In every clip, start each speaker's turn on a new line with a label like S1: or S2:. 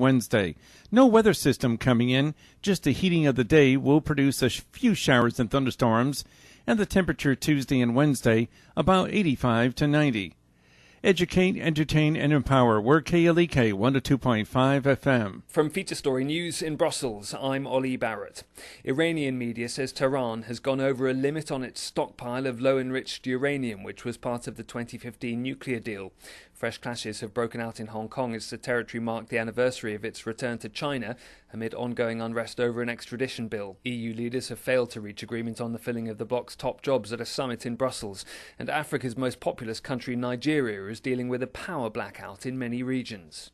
S1: Wednesday. No weather system coming in, just the heating of the day will produce a few showers and thunderstorms, and the temperature Tuesday and Wednesday about 85 to 90. Educate, entertain, and empower. We're KLEK 102.5 FM.
S2: From Feature Story News in Brussels, I'm Ollie Barrett. Iranian media says Tehran has gone over a limit on its stockpile of low-enriched uranium, which was part of the 2015 nuclear deal. Fresh clashes have broken out in Hong Kong as the territory marked the anniversary of its return to China amid ongoing unrest over an extradition bill. EU leaders have failed to reach agreement on the filling of the bloc's top jobs at a summit in Brussels, and Africa's most populous country, Nigeria, is dealing with a power blackout in many regions.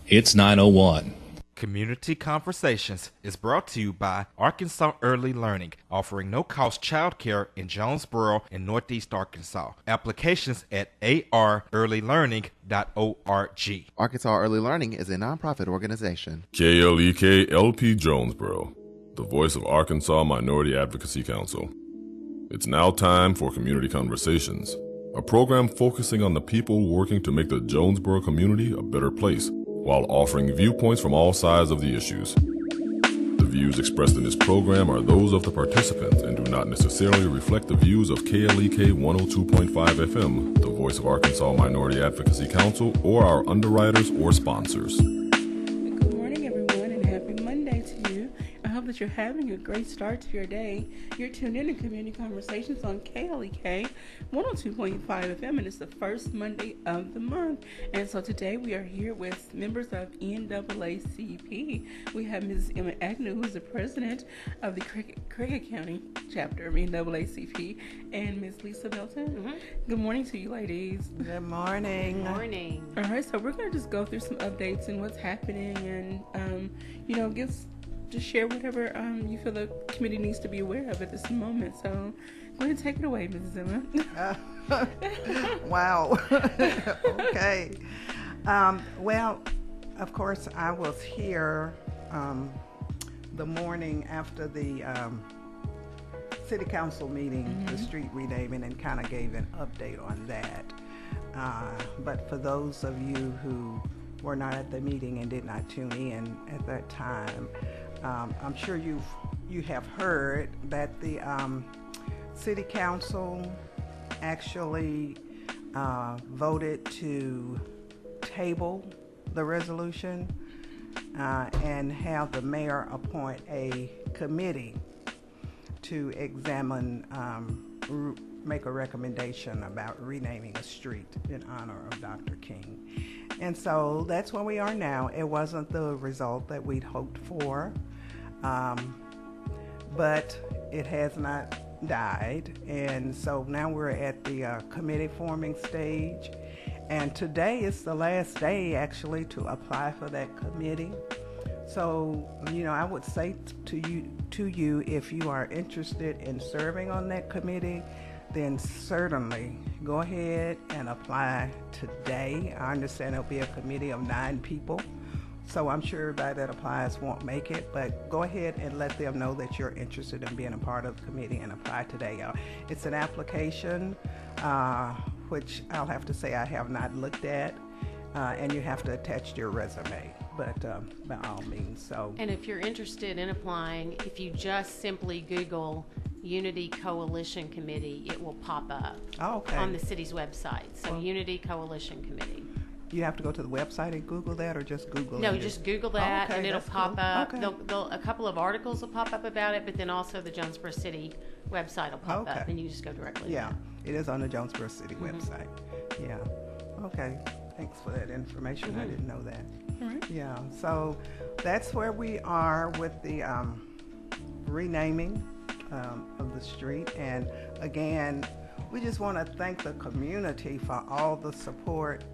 S3: It's 9:01.
S4: Community Conversations is brought to you by Arkansas Early Learning, offering no-cost childcare in Jonesboro and Northeast Arkansas. Applications at arearlylearning.org.
S5: Arkansas Early Learning is a nonprofit organization.
S6: KLEK LP Jonesboro, the voice of Arkansas Minority Advocacy Council. It's now time for Community Conversations, a program focusing on the people working to make the Jonesboro community a better place, while offering viewpoints from all sides of the issues. The views expressed in this program are those of the participants and do not necessarily reflect the views of KLEK 102.5 FM, the voice of Arkansas Minority Advocacy Council, or our underwriters or sponsors.
S7: Good morning, everyone, and happy Monday to you. I hope that you're having a great start to your day. You're tuned in to Community Conversations on KLEK 102.5 FM, and it's the first Monday of the month. And so today we are here with members of NAACP. We have Ms. Emma Agnew, who's the president of the Craighead County chapter of NAACP, and Ms. Lisa Belton. Mm-hmm. Good morning to you, ladies.
S8: Good morning.
S9: Good morning.
S7: All right, so we're going to just go through some updates and what's happening, and just share whatever you feel the committee needs to be aware of at this moment. So go ahead and take it away, Mrs. Emma.
S8: Wow. Okay. Well, of course, I was here the morning after the city council meeting, the street renaming, and kind of gave an update on that. But for those of you who were not at the meeting and did not tune in at that time, I'm sure you have heard that the city council actually voted to table the resolution and have the mayor appoint a committee to examine, make a recommendation about renaming a street in honor of Dr. King. And so that's where we are now. It wasn't the result that we'd hoped for, but it has not died. And so now we're at the committee forming stage. And today is the last day actually to apply for that committee. So, I would say to you, if you are interested in serving on that committee, then certainly go ahead and apply today. I understand there'll be a committee of 9 people, so I'm sure everybody that applies won't make it, but go ahead and let them know that you're interested in being a part of the committee and apply today. It's an application, which I'll have to say I have not looked at, and you have to attach your resume, but by all means. So.
S9: And if you're interested in applying, if you just simply Google Unity Coalition Committee, it will pop up on the city's website. So Unity Coalition Committee.
S8: You have to go to the website and Google that, or just Google it?
S9: No, just Google that, and it'll pop up. A couple of articles will pop up about it, but then also the Jonesboro City website will pop up, and you just go directly there.
S8: It is on the Jonesboro City website. Yeah. Okay. Thanks for that information. I didn't know that.
S7: All right.
S8: Yeah. So that's where we are with the renaming of the street. And again, we just want to thank the community for all the support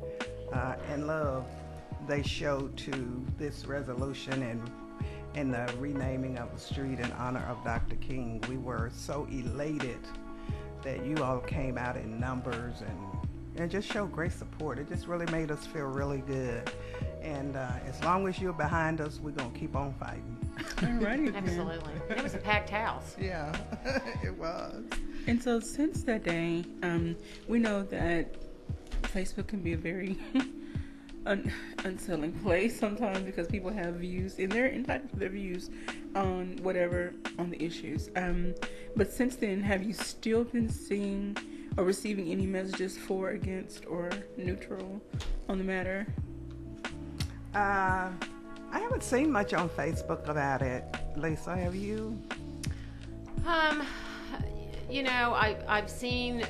S8: and love they showed to this resolution and the renaming of the street in honor of Dr. King. We were so elated that you all came out in numbers and just showed great support. It just really made us feel really good. And as long as you're behind us, we're going to keep on fighting.
S7: All righty.
S9: Absolutely. It was a packed house.
S8: Yeah, it was.
S7: And so since that day, we know that Facebook can be a very unsettling place sometimes because people have views and they're entitled to their views on whatever on the issues. But since then, have you still been seeing or receiving any messages for, against, or neutral on the matter?
S8: I haven't seen much on Facebook about it. Lisa, have you?
S9: You know, I've seen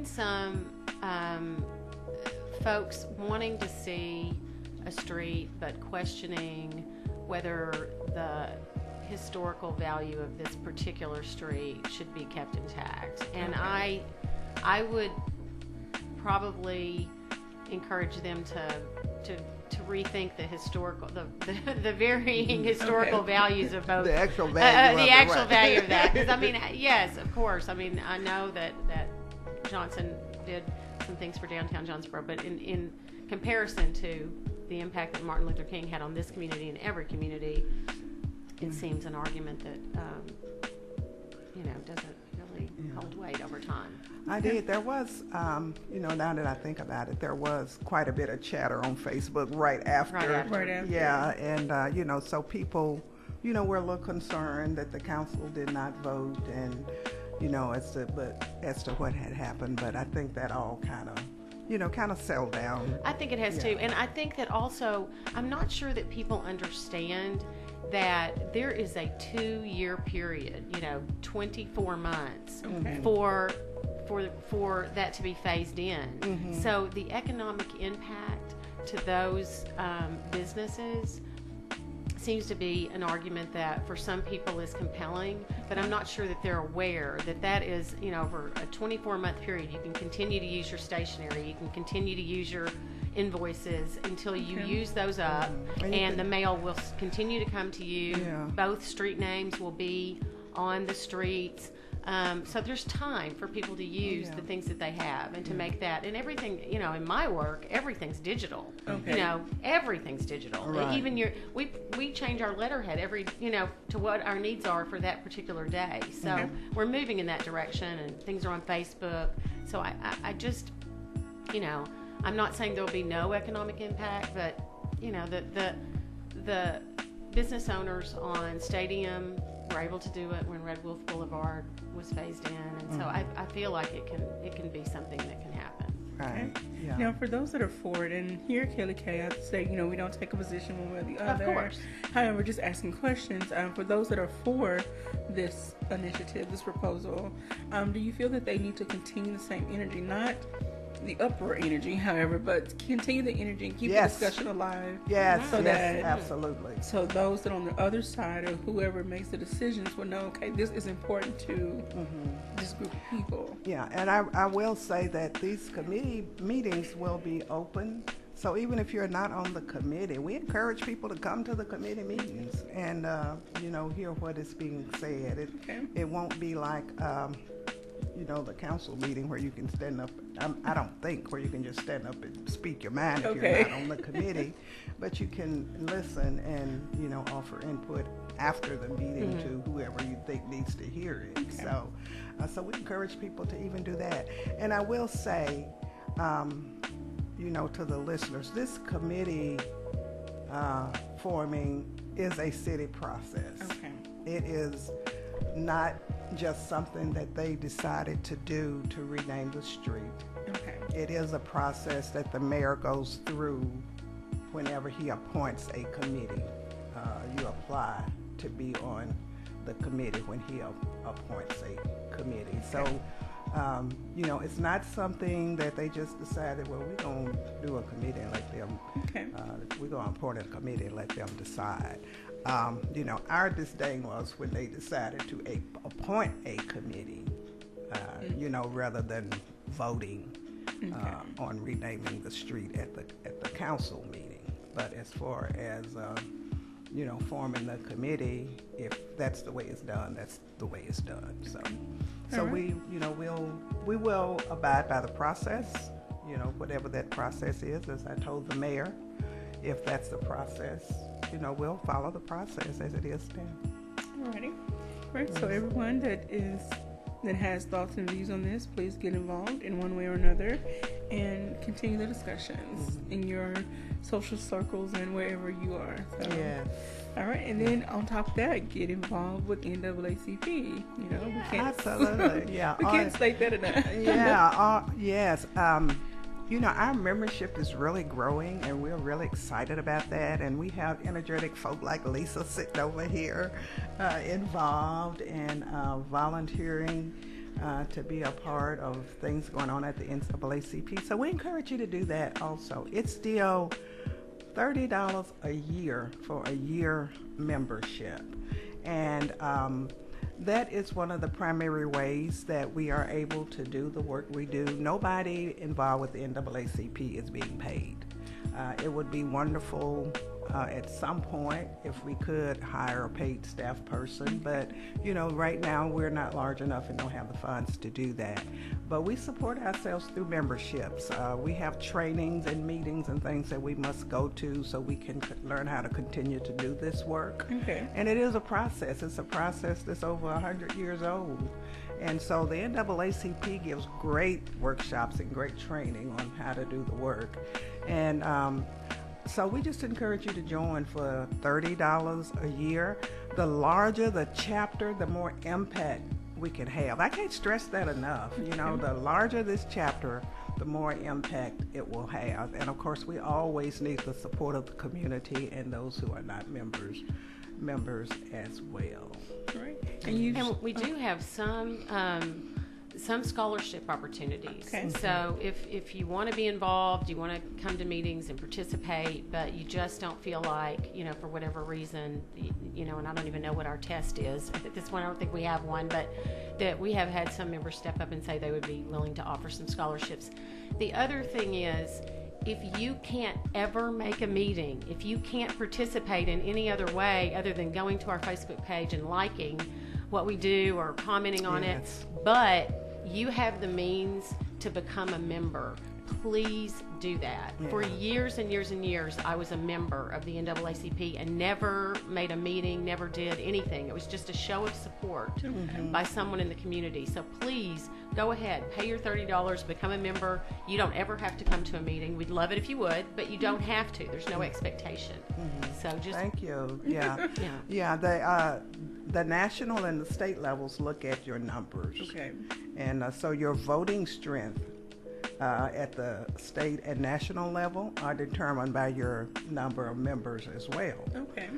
S9: some folks wanting to see a street but questioning whether the historical value of this particular street should be kept intact. And okay. I would probably encourage them to rethink the historical, the varying historical values of both.
S8: The actual value.
S9: The actual value of that. Because I mean, yes, of course. I mean, I know that Johnson did some things for downtown Jonesboro, but in comparison to the impact that Martin Luther King had on this community and every community, it seems an argument that doesn't really hold weight over time.
S8: I did. There was, now that I think about it, there was quite a bit of chatter on Facebook right after.
S7: Right after.
S8: Yeah, and, so people, were a little concerned that the council did not vote and, as to what had happened. But I think that all kind of settled down.
S9: I think it has too. And I think that also, I'm not sure that people understand that there is a 2-year period, 24 months for that to be phased in. Mm-hmm. So the economic impact to those businesses seems to be an argument that for some people is compelling, but I'm not sure that they're aware that is, over a 24-month period, you can continue to use your stationery, you can continue to use your invoices until you use those up, and the mail will continue to come to you. Yeah. Both street names will be on the streets. So there's time for people to use the things that they have and to make that. And everything, in my work, everything's digital. Okay. Everything's digital. Right. Even we change our letterhead every, to what our needs are for that particular day. So we're moving in that direction, and things are on Facebook. So I just, I'm not saying there'll be no economic impact, but, the business owners on Stadium were able to do it when Red Wolf Boulevard was phased in, and so I feel like it can be something that can happen.
S8: Right.
S7: Okay. Yeah. Now, for those that are for it, and here at KLK, I say, we don't take a position one way or the other.
S9: Of course.
S7: However, just asking questions. For those that are for this initiative, this proposal, do you feel that they need to continue the same energy, not the uproar energy, however, but continue the energy and keep the discussion alive?
S8: Yes, absolutely.
S7: So those that on the other side, or whoever makes the decisions, will know, okay, this is important to this group of people.
S8: Yeah, and I will say that these committee meetings will be open. So even if you're not on the committee, we encourage people to come to the committee meetings and, hear what is being said. It won't be like, the council meeting where you can stand up. I don't think where you can just stand up and speak your mind if you're not on the committee, but you can listen and offer input after the meeting to whoever you think needs to hear it. So we encourage people to even do that. And I will say, to the listeners, this committee forming is a city process. Okay. It is not just something that they decided to do to rename the street. Okay. It is a process that the mayor goes through whenever he appoints a committee. You apply to be on the committee when he appoints a committee. So, it's not something that they just decided, well, we're going to do a committee and let them, we're going to appoint a committee and let them decide. Our disdain was when they decided to appoint a committee, rather than voting on renaming the street at the council meeting. But as far as forming the committee, if that's the way it's done, that's the way it's done. So we will abide by the process, whatever that process is. As I told the mayor, if that's the process, we'll follow the process as it is then.
S7: Alrighty. Right. So everyone that is that has thoughts and views on this, please get involved in one way or another and continue the discussions in your social circles and wherever you are. So,
S8: Yes.
S7: all right, and then on top of that, get involved with NAACP. You know, we can't
S8: Absolutely. Yeah.
S7: we can't state that enough.
S8: Yeah. Yes. You know, our membership is really growing, and we're really excited about that. And we have energetic folk like Lisa sitting over here, involved and volunteering to be a part of things going on at the NAACP. So we encourage you to do that also. It's still $30 a year for a year membership. And that is one of the primary ways that we are able to do the work we do. Nobody involved with the NAACP is being paid. It would be wonderful at some point if we could hire a paid staff person, but you know, right now we're not large enough and don't have the funds to do that. But we support ourselves through memberships. We have trainings and meetings and things that we must go to so we can learn how to continue to do this work.
S7: Okay.
S8: And it is a process. It's a process that's over 100 years old. And so the NAACP gives great workshops and great training on how to do the work. And so we just encourage you to join for $30 a year. The larger the chapter, the more impact we can have. I can't stress that enough. You know, the larger this chapter, the more impact it will have. And of course, we always need the support of the community and those who are not members as well.
S7: Right.
S9: And we do have some scholarship opportunities.
S7: Okay.
S9: So if you want to be involved, you want to come to meetings and participate, but you just don't feel like, you know, for whatever reason, you know, and I don't even know what our test is. At this point, I don't think we have one, but that we have had some members step up and say they would be willing to offer some scholarships. The other thing is, if you can't ever make a meeting, if you can't participate in any other way other than going to our Facebook page and liking what we do or commenting on it, but you have the means to become a member, please do that. Yeah. For years and years and years, I was a member of the NAACP and never made a meeting, never did anything. It was just a show of support by someone in the community. So please go ahead, pay your $30, become a member. You don't ever have to come to a meeting. We'd love it if you would, but you don't have to. There's no expectation. So just
S8: thank you. Yeah, yeah. The national and the state levels look at your numbers.
S7: Okay.
S8: And so your voting strength at the state and national level are determined by your number of members as well.
S7: Okay.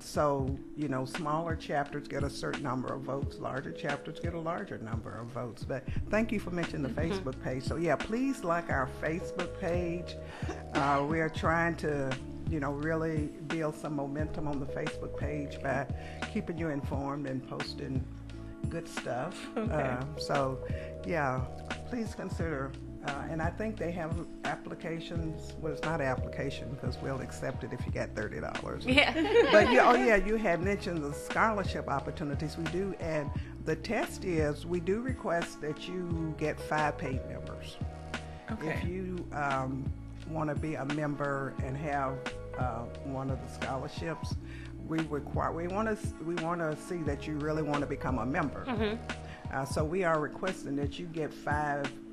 S8: So, you know, smaller chapters get a certain number of votes, larger chapters get a larger number of votes. But thank you for mentioning the Facebook page. So, yeah, please like our Facebook page. We are trying to, you know, really build some momentum on the Facebook page by keeping you informed and posting good stuff.
S7: Okay.
S8: So, yeah, please consider. And I think they have applications. Well, it's not an application because we'll accept it if you got $30.
S9: Yeah.
S8: But you had mentioned the scholarship opportunities we do, and the test is we do request that you get 5 paid members.
S7: Okay.
S8: If you want to be a member and have one of the scholarships, we want to see that you really want to become a member. So we are requesting that you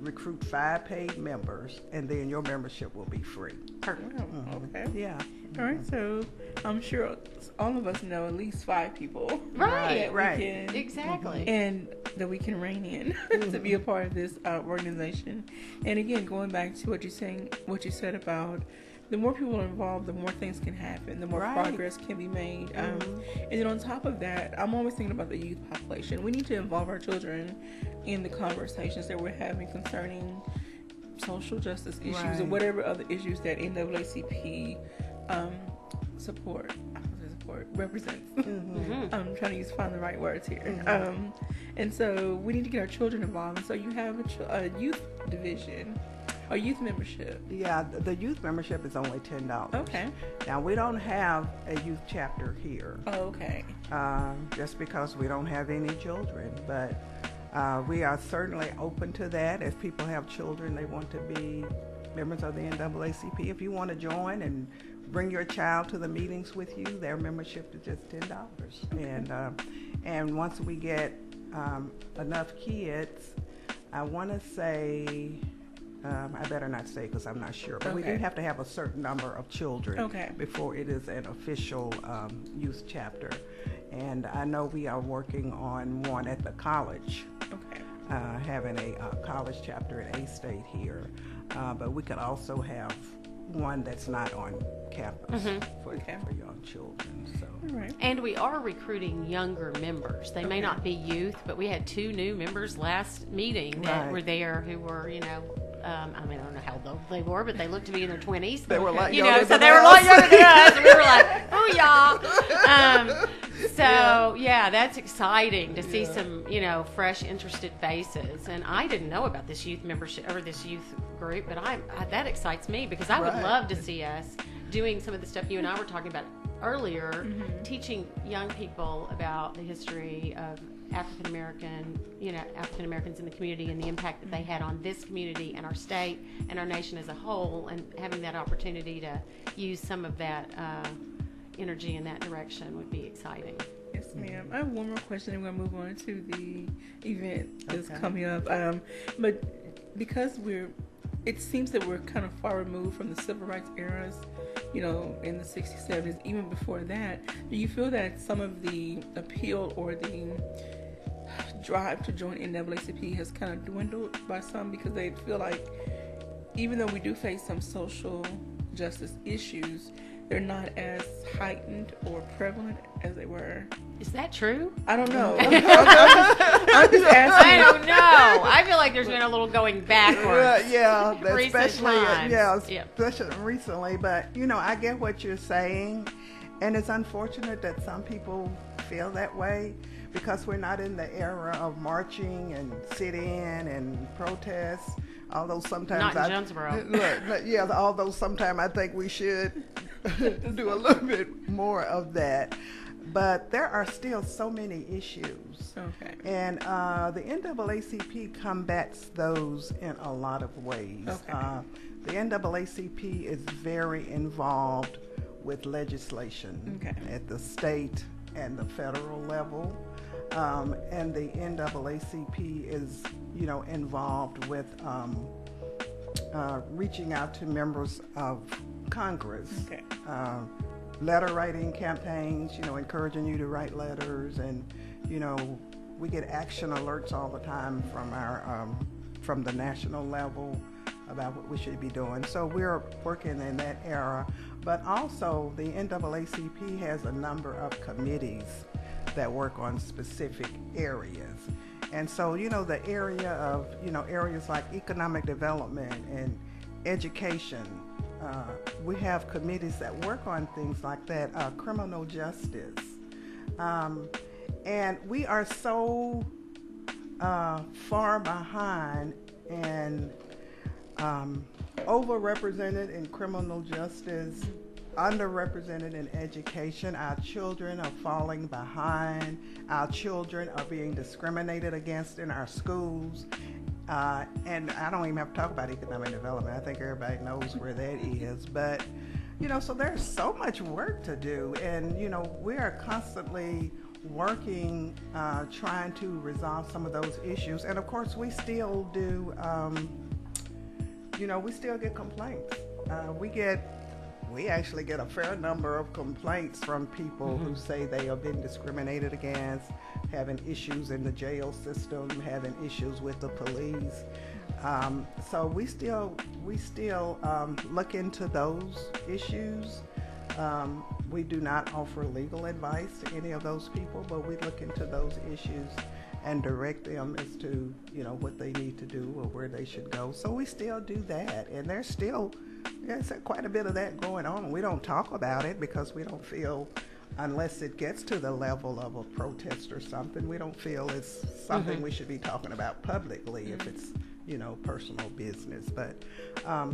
S8: recruit 5 paid members, and then your membership will be free.
S7: Perfect. Okay.
S8: Yeah.
S7: All right. So I'm sure all of us know at least 5 people.
S9: Right.
S7: Exactly. And that we can rein in to be a part of this organization. And again, going back to what you said about the more people are involved, the more things can happen, the more progress can be made. And then on top of that, I'm always thinking about the youth population. We need to involve our children in the conversations that we're having concerning social justice issues or whatever other issues that NAACP represents. I'm trying to find the right words here. And so we need to get our children involved. And so you have a youth division. A youth membership. Yeah,
S8: the youth membership is only $10.
S7: Okay.
S8: Now, we don't have a youth chapter here.
S7: Oh, okay.
S8: Just because we don't have any children. But we are certainly open to that. If people have children, they want to be members of the NAACP. If you want to join and bring your child to the meetings with you, their membership is just $10. Okay. And once we get enough kids. I want to say, I better not say because I'm not sure, but we do have to have a certain number of children before it is an official youth chapter. And I know we are working on one at the college, having a college chapter at A-State here. But we could also have one that's not on campus for young children. So.
S9: And we are recruiting younger members. They may not be youth, but we had 2 new members last meeting that were there who were, I mean, I don't know how old they were, but they looked to be in their 20s.
S8: They were like,
S9: so they were a lot younger than us. And we were like, oh, y'all. So, yeah, that's exciting to see some, fresh, interested faces. And I didn't know about this youth membership or this youth group, but that excites me because I would love to see us doing some of the stuff you and I were talking about earlier, teaching young people about the history of African Americans in the community and the impact that they had on this community and our state and our nation as a whole, and having that opportunity to use some of that energy in that direction would be exciting.
S7: Yes, ma'am. I have one more question, and we're going to move on to the event that's coming up. But because it seems that we're kind of far removed from the civil rights eras, in the 60s, 70s, even before that, do you feel that some of the appeal or the drive to join NAACP has kind of dwindled by some because they feel like even though we do face some social justice issues, they're not as heightened or prevalent as they were?
S9: Is that true?
S7: I don't know. I'm just asking.
S9: I don't know. I feel like there's been a little going backwards.
S8: Especially recently. But, I get what you're saying. And it's unfortunate that some people feel that way because we're not in the era of marching and sit-in and protests. Although sometimes
S9: not in Jonesboro.
S8: Although sometimes I think we should do a little bit more of that. But there are still so many issues. And the NAACP combats those in a lot of ways. The NAACP is very involved with legislation at the state and the federal level. And the NAACP is, involved with reaching out to members of Congress, letter writing campaigns, encouraging you to write letters, and we get action alerts all the time from our from the national level about what we should be doing. So we're working in that era, but also the NAACP has a number of committees that work on specific areas. And so, the area of, areas like economic development and education, we have committees that work on things like that, criminal justice. And we are so far behind and overrepresented in criminal justice, underrepresented in education. Our children are falling behind. Our children are being discriminated against in our schools. And I don't even have to talk about economic development. I think everybody knows where that is. But, so there's so much work to do. And, we are constantly working, trying to resolve some of those issues. And, of course, we still do, we still get complaints. We actually get a fair number of complaints from people who say they have been discriminated against, having issues in the jail system, having issues with the police. So we still look into those issues. We do not offer legal advice to any of those people, but we look into those issues and direct them as to, what they need to do or where they should go. So we still do that, and there's quite a bit of that going on. We don't talk about it because we don't feel, unless it gets to the level of a protest or something, we don't feel it's something we should be talking about publicly if it's, personal business. But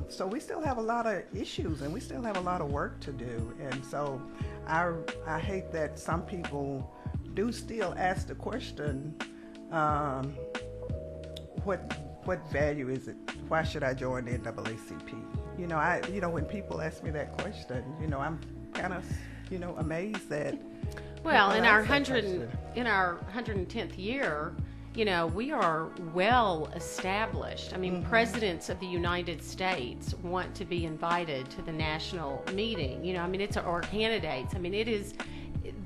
S8: so we still have a lot of issues and we still have a lot of work to do. And so I hate that some people do still ask the question, what value is it? Why should I join the NAACP? When people ask me that question, I'm kind of, amazed that.
S9: Well, in our 110th year, we are well established. I mean, presidents of the United States want to be invited to the national meeting. Or candidates.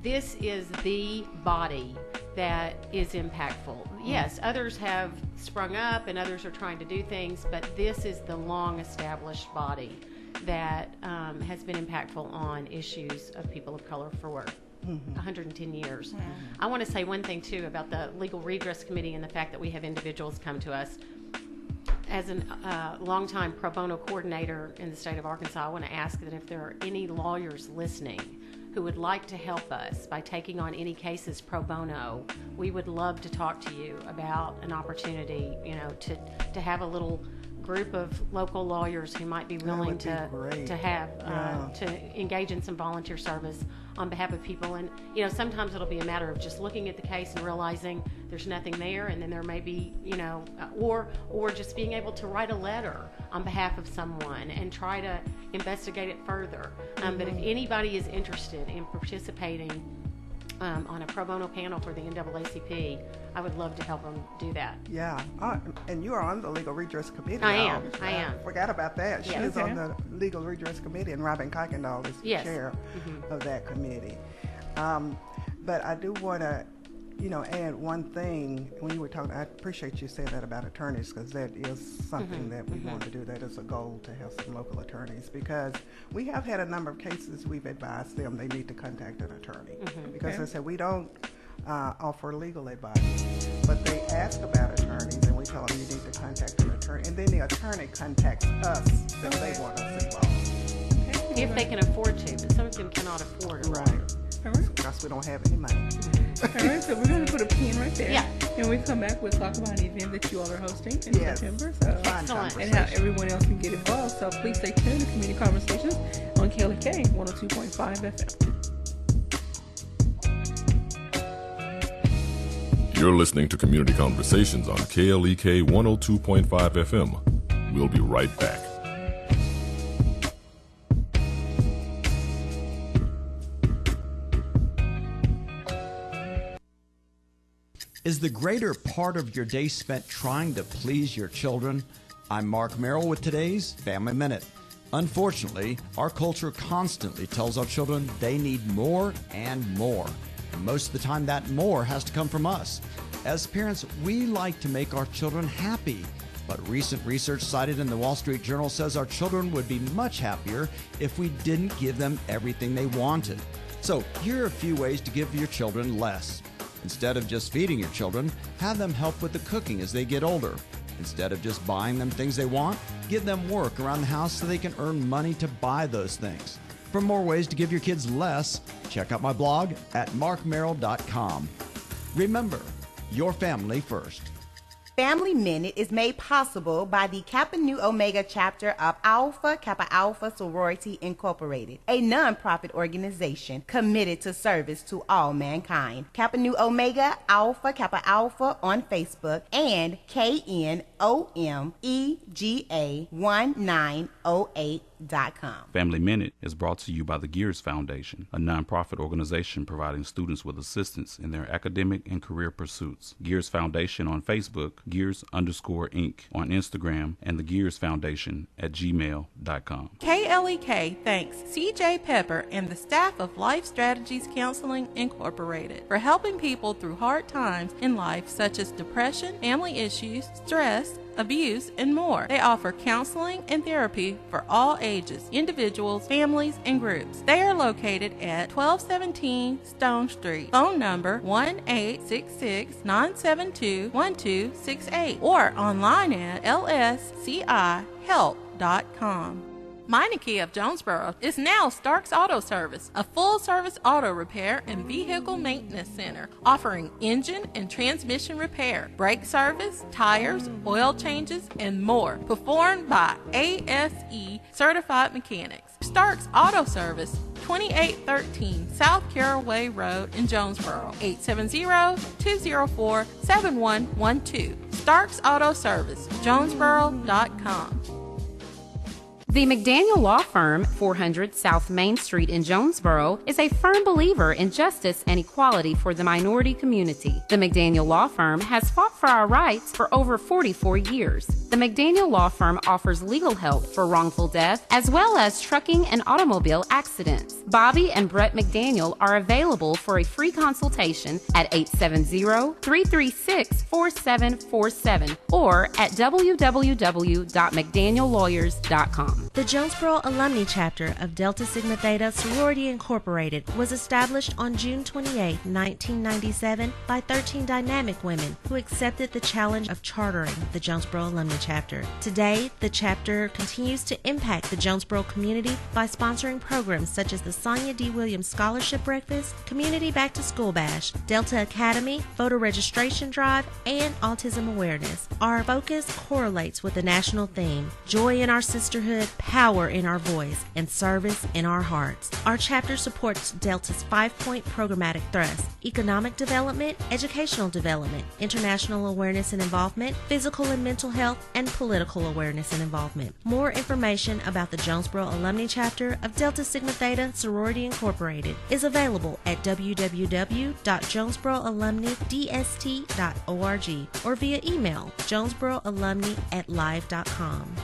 S9: This is the body that is impactful. Yes, others have sprung up and others are trying to do things, but this is the long-established body that has been impactful on issues of people of color for 110 years. I want to say one thing, too, about the Legal Redress Committee and the fact that we have individuals come to us. As a longtime pro bono coordinator in the state of Arkansas, I want to ask that if there are any lawyers listening who would like to help us by taking on any cases pro bono, we would love to talk to you about an opportunity, to have a little group of local lawyers who might be willing to engage in some volunteer service on behalf of people. And sometimes it'll be a matter of just looking at the case and realizing there's nothing there, and then there may be or just being able to write a letter on behalf of someone and try to investigate it further. But if anybody is interested in participating on a pro bono panel for the NAACP, I would love to help them do that.
S8: Yeah, and you are on the Legal Redress Committee.
S9: I am.
S8: Forgot about that. She is on the Legal Redress Committee, and Robin Kuykendall is the chair of that committee. But I do want to, add one thing. When you were talking, I appreciate you saying that about attorneys, because that is something that we want to do. That is a goal, to have some local attorneys, because we have had a number of cases we've advised them they need to contact an attorney, because they said we don't offer legal advice, but they ask about attorneys, and we tell them you need to contact an attorney, and then the attorney contacts us if they want us involved.
S9: If they can afford to, but some of them cannot afford it.
S8: Right. Because we don't have any money.
S7: All right, so we're going to put a pin right there.
S9: Yeah.
S7: And when we come back, we'll talk about an event that you all are hosting in September. So,
S9: excellent.
S7: And how everyone else can get involved. So please stay tuned to Community Conversations on KLK 102.5 FM.
S6: You're listening to Community Conversations on KLEK 102.5 FM. We'll be right back.
S10: Is the greater part of your day spent trying to please your children? I'm Mark Merrill with today's Family Minute. Unfortunately, our culture constantly tells our children they need more and more. And most of the time, that more has to come from us. As parents, we like to make our children happy. But recent research cited in the Wall Street Journal says our children would be much happier if we didn't give them everything they wanted. So here are a few ways to give your children less. Instead of just feeding your children, have them help with the cooking as they get older. Instead of just buying them things they want, give them work around the house so they can earn money to buy those things. For more ways to give your kids less, check out my blog at markmerrill.com. Remember, your family first.
S11: Family Minute is made possible by the Kappa Nu Omega chapter of Alpha Kappa Alpha Sorority Incorporated, a non-profit organization committed to service to all mankind. Kappa Nu Omega Alpha Kappa Alpha on Facebook and KNOMEGA1908.com.
S12: Family Minute is brought to you by the Gears Foundation, a nonprofit organization providing students with assistance in their academic and career pursuits. Gears Foundation on Facebook, Gears_Inc. on Instagram, and the Gears Foundation at gmail.com.
S13: KLEK thanks CJ Pepper and the staff of Life Strategies Counseling Incorporated for helping people through hard times in life, such as depression, family issues, stress, abuse, and more. They offer counseling and therapy for all ages, individuals, families, and groups. They are located at 1217 Stone Street. Phone number 1-866-972-1268 or online at lscihelp.com. Meineke of Jonesboro is now Starks Auto Service, a full-service auto repair and vehicle maintenance center offering engine and transmission repair, brake service, tires, oil changes, and more, performed by ASE certified mechanics. Starks Auto Service, 2813 South Caraway Road in Jonesboro, 870-204-7112. Starks Auto Service, Jonesboro.com.
S14: The McDaniel Law Firm, 400 South Main Street in Jonesboro, is a firm believer in justice and equality for the minority community. The McDaniel Law Firm has fought for our rights for over 44 years. The McDaniel Law Firm offers legal help for wrongful death as well as trucking and automobile accidents. Bobby and Brett McDaniel are available for a free consultation at 870-336-4747 or at www.mcdaniellawyers.com.
S15: The Jonesboro Alumni Chapter of Delta Sigma Theta Sorority Incorporated was established on June 28, 1997 by 13 dynamic women who accepted the challenge of chartering the Jonesboro Alumni Chapter. Today, the chapter continues to impact the Jonesboro community by sponsoring programs such as the Sonia D. Williams Scholarship Breakfast, Community Back to School Bash, Delta Academy, Voter Registration Drive, and Autism Awareness. Our focus correlates with the national theme, Joy in Our Sisterhood, Power in Our Voice, and Service in Our Hearts. Our chapter supports Delta's 5-point programmatic thrust: economic development, educational development, international awareness and involvement, physical and mental health, and political awareness and involvement. More information about the Jonesboro Alumni Chapter of Delta Sigma Theta Sorority Incorporated is available at www.jonesboroalumnidst.org or via email jonesboroalumni@live.com.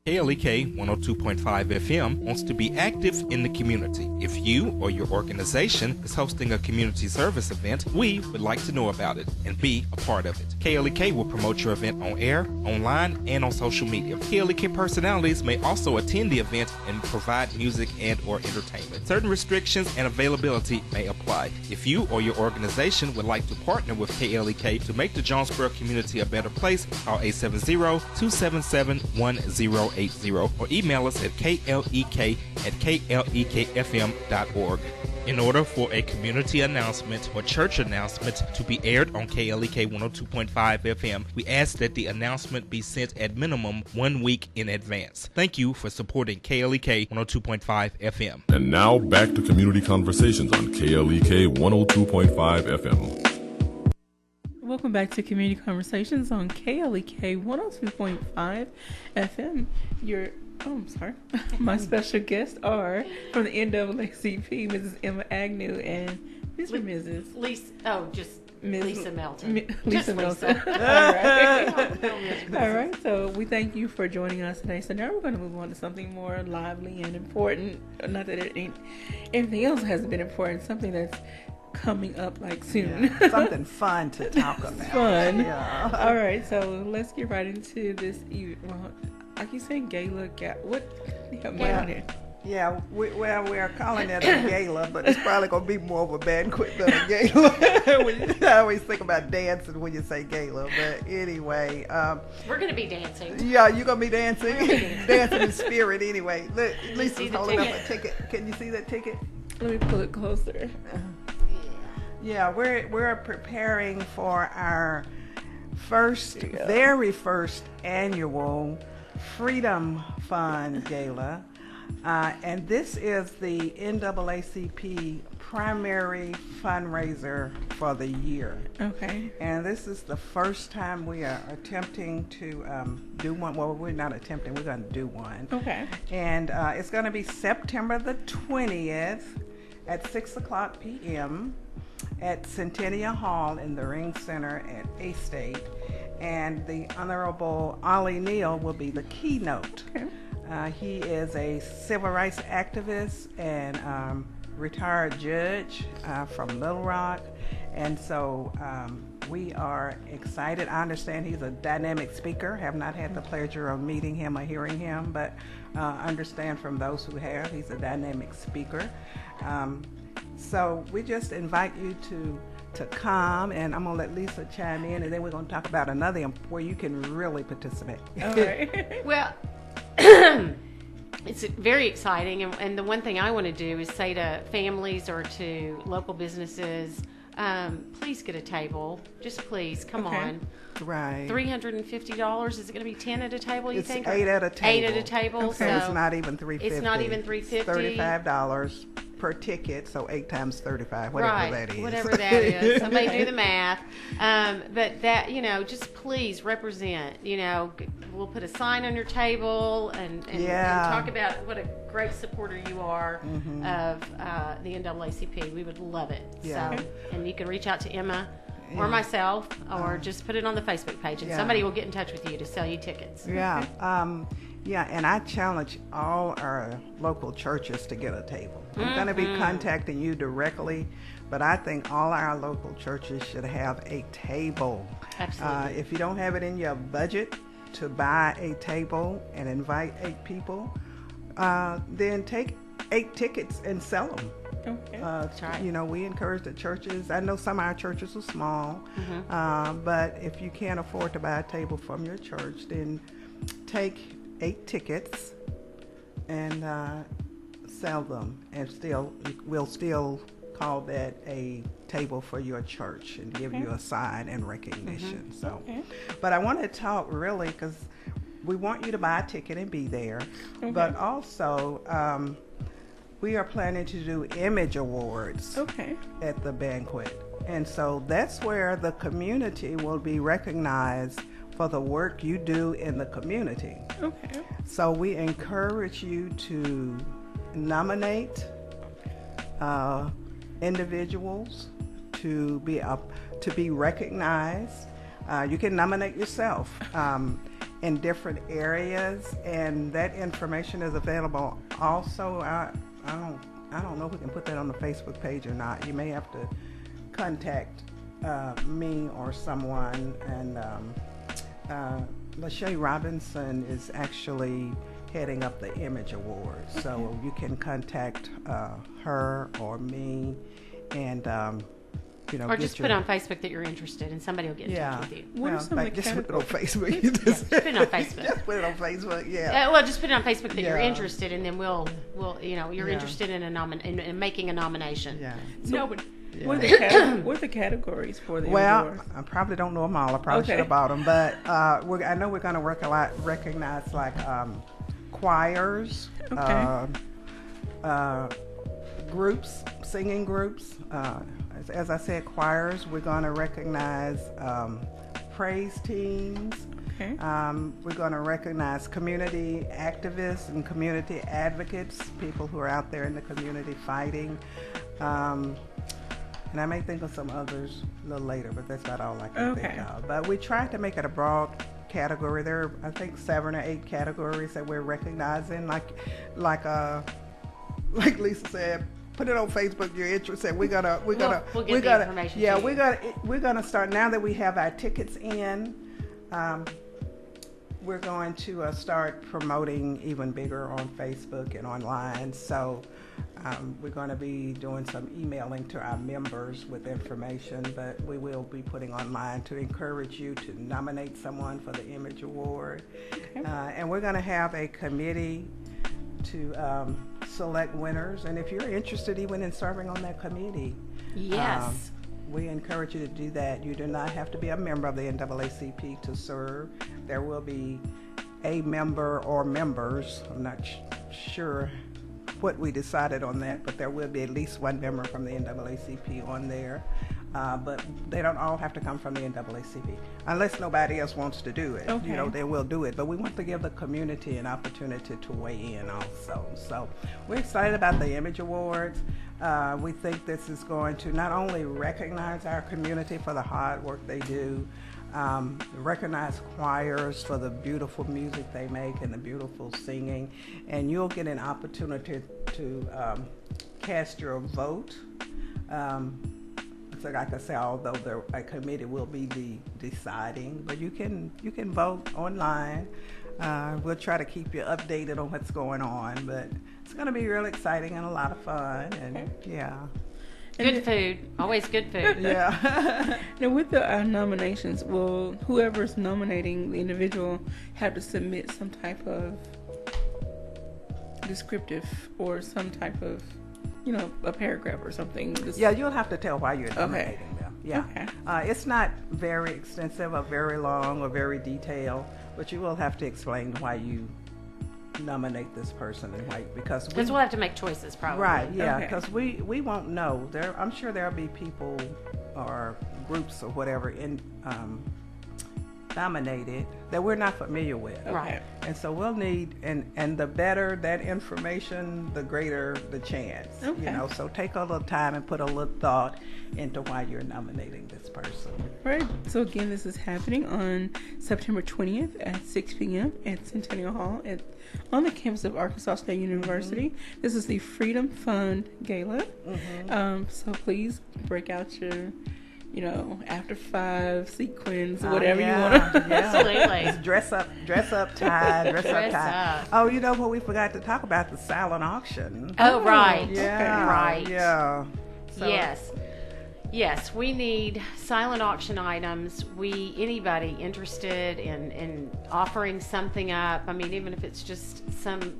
S4: KLEK 102.5 FM wants to be active in the community. If you or your organization is hosting a community service event, we would like to know about it and be a part of it. KLEK will promote your event on air, online, and on social media. KLEK personalities may also attend the event and provide music and or entertainment. Certain restrictions and availability may apply. If you or your organization would like to partner with KLEK to make the Jonesboro community a better place, call 870-277-1080 or email us at klek@klekfm.org. In order for a community announcement or church announcement to be aired on KLEK 102.5 FM, we ask that the announcement be sent at minimum 1 week in advance. Thank you for supporting KLEK 102.5 FM.
S6: And now back to Community Conversations on KLEK 102.5 FM.
S7: Welcome back to Community Conversations on KLEK 102.5 FM. My special guests are from the NAACP, Mrs. Emma Agnew and Mr. Mrs.
S9: Lisa Melton.
S7: Lisa Melton. All right. All right. So we thank you for joining us today. So now we're going to move on to something more lively and important. Not that anything else hasn't been important. Something that's coming up soon.
S8: Yeah, something fun to talk about.
S7: Fun.
S8: Yeah.
S7: All right. So let's get right into this. Well, I keep saying gala. What?
S8: Yeah, we're calling it a gala, but it's probably going to be more of a banquet than a gala. I always think about dancing when you say gala, but anyway.
S9: We're going to be dancing.
S8: Yeah, you're going to be dancing. Dancing in spirit anyway. Lisa's holding up a ticket. Can you see that ticket?
S7: Let me pull it closer.
S8: Yeah, we're preparing for our very first annual Freedom Fund Gala. And this is the NAACP primary fundraiser for the year.
S7: Okay.
S8: And this is the first time we are attempting to do one. Well, we're not attempting, we're going to do one.
S7: Okay.
S8: And it's going to be September the 20th at 6:00 p.m. at Centennial Hall in the Ring Center at A-State. And the Honorable Ollie Neal will be the keynote.
S7: Okay.
S8: He is a civil rights activist and retired judge from Little Rock. And so we are excited. I understand he's a dynamic speaker. Have not had the pleasure of meeting him or hearing him, but understand from those who have, he's a dynamic speaker. So we just invite you to come, and I'm going to let Lisa chime in, and then we're going to talk about another where you can really participate.
S7: All right.
S9: Well, it's very exciting, and the one thing I want to do is say to families or to local businesses, please get a table. Just please, come on.
S8: Right.
S9: $350. Is it going to be 10 at a table, you think?
S8: It's 8 at a table.
S9: 8 at a table.
S8: Okay. So it's not even $350.
S9: It's not even $350.
S8: $35. per ticket, so 8 times 35, whatever that is.
S9: Whatever that is. Somebody do the math. But that, just please represent. We'll put a sign on your table and talk about what a great supporter you are of the NAACP. We would love it.
S8: Yeah.
S9: So, and you can reach out to Emma or myself, or just put it on the Facebook page, and somebody will get in touch with you to sell you tickets.
S8: Yeah. And I challenge all our local churches to get a table. I'm going to be contacting you directly, but I think all our local churches should have a table.
S9: Absolutely.
S8: If you don't have it in your budget to buy a table and invite 8 people, then take 8 tickets and sell them.
S9: Okay. That's right.
S8: We encourage the churches. I know some of our churches are small, but if you can't afford to buy a table from your church, then take 8 tickets and sell them, and we'll still call that a table for your church and give you a sign and recognition. But I want to talk really, because we want you to buy a ticket and be there, but also we are planning to do image awards at the banquet, and so that's where the community will be recognized for the work you do in the community. So we encourage you to nominate individuals to be recognized. You can nominate yourself in different areas, and that information is available. Also, I don't know if we can put that on the Facebook page or not. You may have to contact me or someone, and Lachey Robinson is actually heading up the Image Awards, so you can contact her or me, and
S9: or just put on Facebook that you're interested, and somebody will get in touch with you.
S8: What are some of the just put it on Facebook.
S9: Just put it on Facebook.
S8: Just put it on Facebook.
S9: Just put it on Facebook that you're interested, and then we'll you're interested in in making a nomination.
S7: What are the categories for the awards?
S8: I probably don't know them all. I probably should have bought them, but I know we're going to recognize like choirs, groups, singing groups. As I said, choirs. We're going to recognize praise teams. We're going to recognize community activists and community advocates, people who are out there in the community fighting. And I may think of some others a little later, but that's not all I can think of. But we tried to make it a broad category. There are, I think, 7 or 8 categories that we're recognizing. Like Lisa said, put it on Facebook. You're interested. We're gonna start now that we have our tickets in. We're going to start promoting even bigger on Facebook and online. So we're going to be doing some emailing to our members with information, but we will be putting online to encourage you to nominate someone for the Image Award. And we're going to have a committee to select winners. And if you're interested even in serving on that committee, we encourage you to do that. You do not have to be a member of the NAACP to serve. There will be a member or members. I'm not sure what we decided on that, but there will be at least one member from the NAACP on there. But they don't all have to come from the NAACP unless nobody else wants to do it. They will do it. But we want to give the community an opportunity to weigh in also. So we're excited about the Image Awards. We think this is going to not only recognize our community for the hard work they do, recognize choirs for the beautiful music they make and the beautiful singing, and you'll get an opportunity to cast your vote. So like I say, although a committee will be deciding, but you can vote online. We'll try to keep you updated on what's going on, but it's going to be really exciting and a lot of fun, and
S9: good food, always good food.
S7: Now with the nominations, will whoever's nominating the individual have to submit some type of descriptive or some type of a paragraph or something?
S8: You'll have to tell why you're nominating them. It's not very extensive or very long or very detailed, but you will have to explain why you nominate this person in white because
S9: we'll have to make choices probably.
S8: Right, yeah, because we won't know. I'm sure there'll be people or groups or whatever nominated that we're not familiar with.
S9: Right.
S8: And so we'll need, and the better that information, the greater the chance.
S7: Okay.
S8: So take a little time and put a little thought into why you're nominating this person.
S7: Right. So again, this is happening on September 20th at 6 p.m. at Centennial Hall on the campus of Arkansas State University. Mm-hmm. This is the Freedom Fund Gala. Mm-hmm. So please break out your after 5 sequins, whatever you want to.
S9: Absolutely.
S8: Dress up tie, dress up tie. Oh, what we forgot to talk about, the silent auction.
S9: Oh, right.
S8: Yeah.
S9: Okay. Right.
S8: Yeah. So.
S9: Yes, we need silent auction items. Anybody interested in offering something up, I mean, even if it's just some,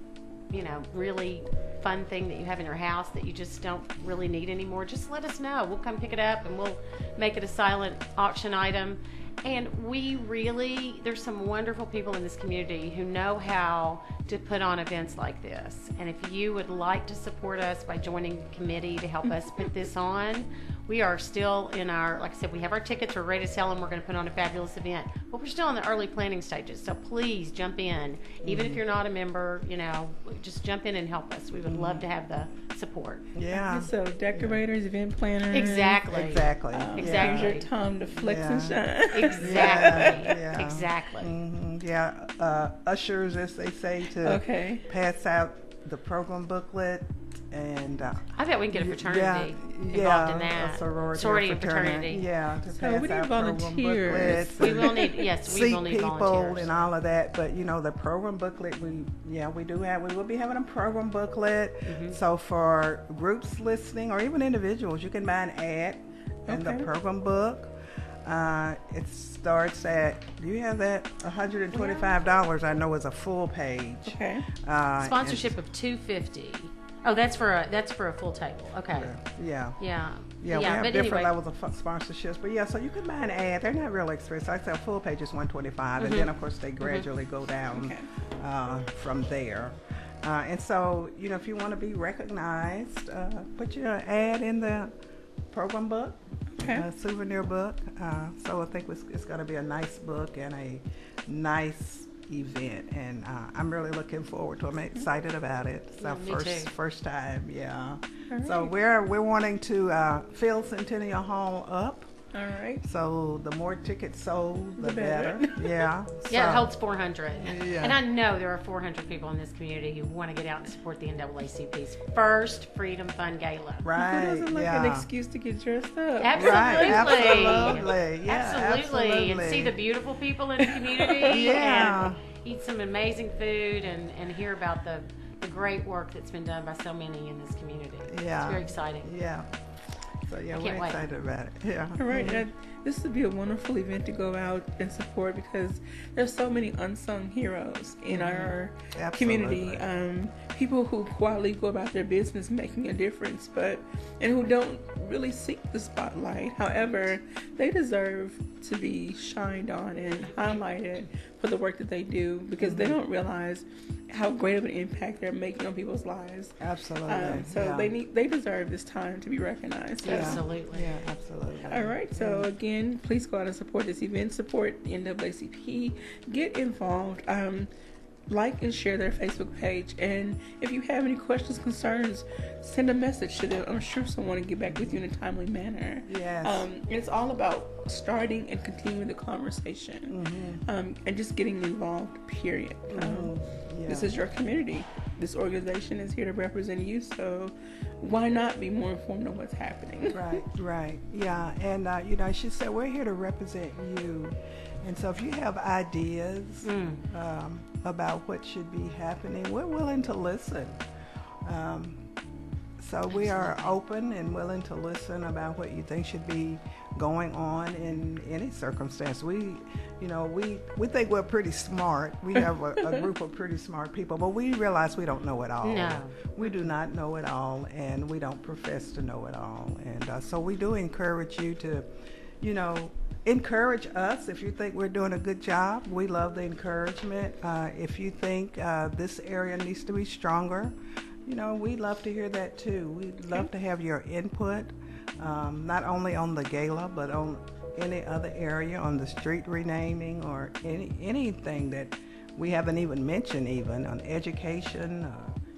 S9: really fun thing that you have in your house that you just don't really need anymore, just let us know. We'll come pick it up and we'll make it a silent auction item. And there's some wonderful people in this community who know how to put on events like this. And if you would like to support us by joining the committee to help us put this on, we are still in like I said, we have our tickets, we're ready to sell them, we're going to put on a fabulous event. But we're still in the early planning stages, so please jump in. Even if you're not a member, just jump in and help us. We would love to have the support.
S8: Yeah.
S7: So decorators, event planners.
S9: Exactly.
S7: Here's your time to flex and shine.
S9: Exactly.
S8: Yeah.
S9: Exactly.
S8: Mm-hmm. Yeah. Ushers, as they say, to pass out the program booklet. And
S9: I bet we can get a fraternity involved in that.
S8: A sorority
S9: and fraternity.
S8: Yeah, to
S7: so
S8: pass
S7: we need
S8: out
S7: volunteers.
S9: We will need
S8: seat people
S9: volunteers
S8: and all of that. But the program booklet, we will be having a program booklet. Mm-hmm. So for groups listening or even individuals, you can buy an ad in the program book. It starts at, do you have that? $125. I know is a full page.
S7: Okay.
S9: Sponsorship of $250. Oh, that's for a full table. Okay.
S8: Yeah.
S9: We
S8: have different levels of sponsorships, but so you can buy an ad. They're not real expensive. Like I said, a full page is $125, and then of course they gradually go down from there. And so if you want to be recognized, put your ad in the program book, souvenir book. So I think it's going to be a nice book and a nice event, and I'm really looking forward to it. I'm excited about it. It's our first time,
S7: Right.
S8: So we're wanting to fill Centennial Hall up.
S7: All right.
S8: So the more tickets sold, the better. Yeah.
S9: It holds 400. Yeah. And I know there are 400 people in this community who want to get out and support the NAACP's first Freedom Fund Gala.
S8: Right.
S7: Who doesn't like an excuse to get dressed up?
S9: Absolutely.
S8: Right. Absolutely. Yeah,
S9: absolutely. And see the beautiful people in the community.
S8: And
S9: eat some amazing food and hear about the great work that's been done by so many in this community.
S8: Yeah.
S9: It's very exciting.
S8: Yeah. So we're excited about it. Yeah.
S7: All right. This would be a wonderful event to go out and support because there's so many unsung heroes in our community. People who quietly go about their business making a difference, and who don't really seek the spotlight. However, they deserve to be shined on and highlighted for the work that they do because they don't realize how great of an impact they're making on people's lives.
S8: Absolutely.
S7: So they deserve this time to be recognized. So.
S9: Absolutely.
S8: Yeah, absolutely.
S7: All right. So again, please go out and support this event. Support the NAACP. Get involved. Like and share their Facebook page. And if you have any questions, concerns, send a message to them. I'm sure someone will get back with you in a timely manner.
S8: Yes.
S7: It's all about starting and continuing the conversation and just getting involved, period. This is your community. This organization is here to represent you, so why not be more informed on what's happening?
S8: Right. Yeah, and she said we're here to represent you. And so if you have ideas about what should be happening, we're willing to listen. So we are open and willing to listen about what you think should be going on in any circumstance. We think we're pretty smart. We have a group of pretty smart people, but we realize we don't know it all.
S9: No.
S8: We do not know it all, and we don't profess to know it all. And so we do encourage you to encourage us if you think we're doing a good job. We love the encouragement. If you think this area needs to be stronger, we'd love to hear that too. We'd love to have your input, not only on the gala, but on any other area, on the street renaming, or anything that we haven't even mentioned, even on education,